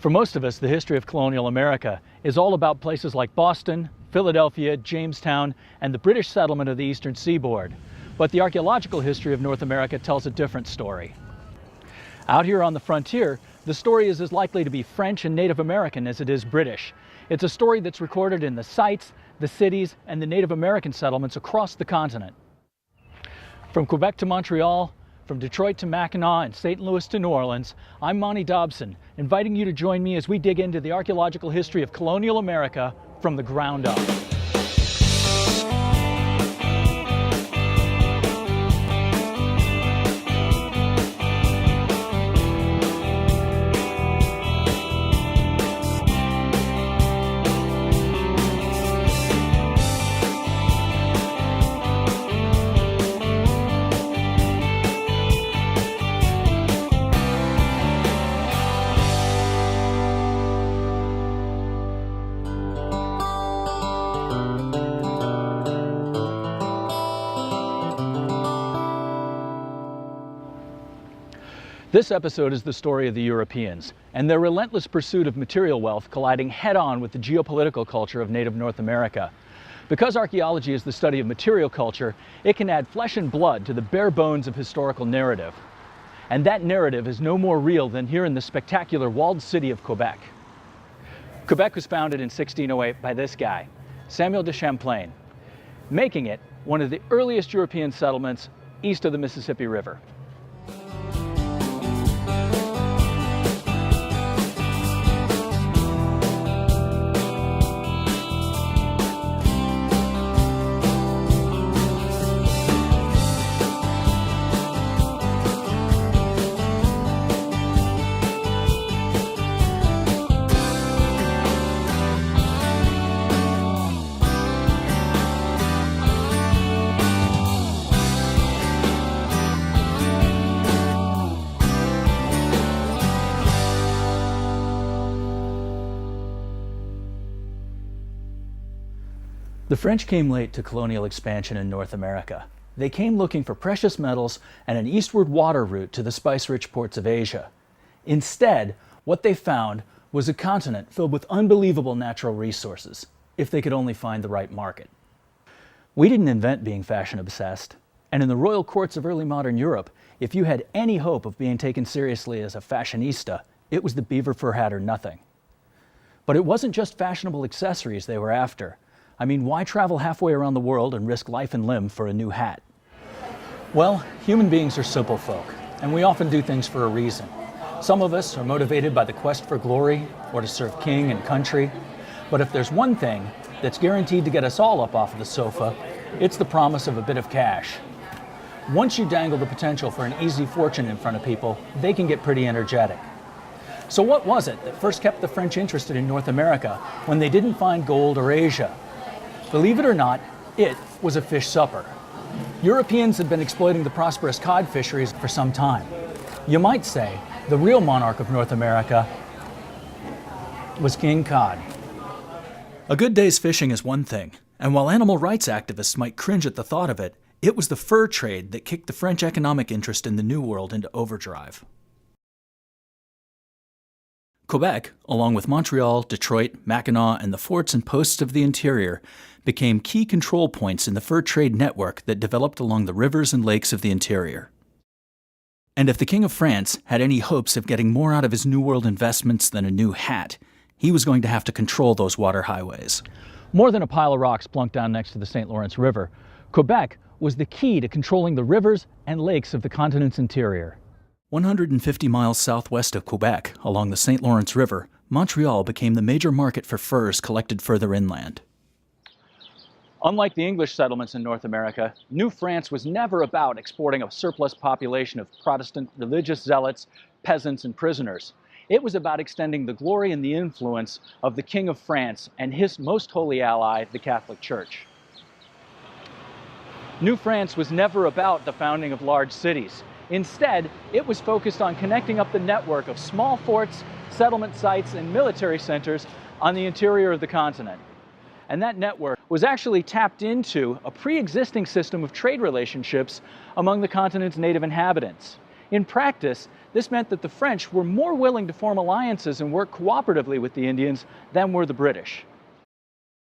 For most of us, the history of colonial America is all about places like Boston, Philadelphia, Jamestown, and the British settlement of the eastern seaboard. But the archaeological history of North America tells a different story. Out here on the frontier, the story is as likely to be French and Native American as it is British. It's a story that's recorded in the sites, the cities, and the Native American settlements across the continent. From Quebec to Montreal, from Detroit to Mackinac and St. Louis to New Orleans, I'm Monty Dobson, inviting you to join me as we dig into the archaeological history of colonial America from the ground up. This episode is the story of the Europeans and their relentless pursuit of material wealth colliding head-on with the geopolitical culture of native North America. Because archaeology is the study of material culture, it can add flesh and blood to the bare bones of historical narrative. And that narrative is no more real than here in the spectacular walled city of Quebec. Quebec was founded in 1608 by this guy, Samuel de Champlain, making it one of the earliest European settlements east of the Mississippi River. The French came late to colonial expansion in North America. They came looking for precious metals and an eastward water route to the spice-rich ports of Asia. Instead, what they found was a continent filled with unbelievable natural resources, if they could only find the right market. We didn't invent being fashion-obsessed, and in the royal courts of early modern Europe, if you had any hope of being taken seriously as a fashionista, it was the beaver fur hat or nothing. But it wasn't just fashionable accessories they were after. I mean, why travel halfway around the world and risk life and limb for a new hat? Well, human beings are simple folk, and we often do things for a reason. Some of us are motivated by the quest for glory or to serve king and country. But if there's one thing that's guaranteed to get us all up off of the sofa, it's the promise of a bit of cash. Once you dangle the potential for an easy fortune in front of people, they can get pretty energetic. So what was it that first kept the French interested in North America when they didn't find gold or Asia? Believe it or not, it was a fish supper. Europeans had been exploiting the prosperous cod fisheries for some time. You might say the real monarch of North America was King Cod. A good day's fishing is one thing, and while animal rights activists might cringe at the thought of it, it was the fur trade that kicked the French economic interest in the New World into overdrive. Quebec, along with Montreal, Detroit, Mackinac, and the forts and posts of the interior, became key control points in the fur trade network that developed along the rivers and lakes of the interior. And if the King of France had any hopes of getting more out of his New World investments than a new hat, he was going to have to control those water highways. More than a pile of rocks plunked down next to the St. Lawrence River, Quebec was the key to controlling the rivers and lakes of the continent's interior. 150 miles southwest of Quebec, along the St. Lawrence River, Montreal became the major market for furs collected further inland. Unlike the English settlements in North America, New France was never about exporting a surplus population of Protestant religious zealots, peasants, and prisoners. It was about extending the glory and the influence of the King of France and his most holy ally, the Catholic Church. New France was never about the founding of large cities. Instead, it was focused on connecting up the network of small forts, settlement sites, and military centers on the interior of the continent. And that network was actually tapped into a pre-existing system of trade relationships among the continent's native inhabitants. In practice, This meant that the French were more willing to form alliances and work cooperatively with the Indians than were the British.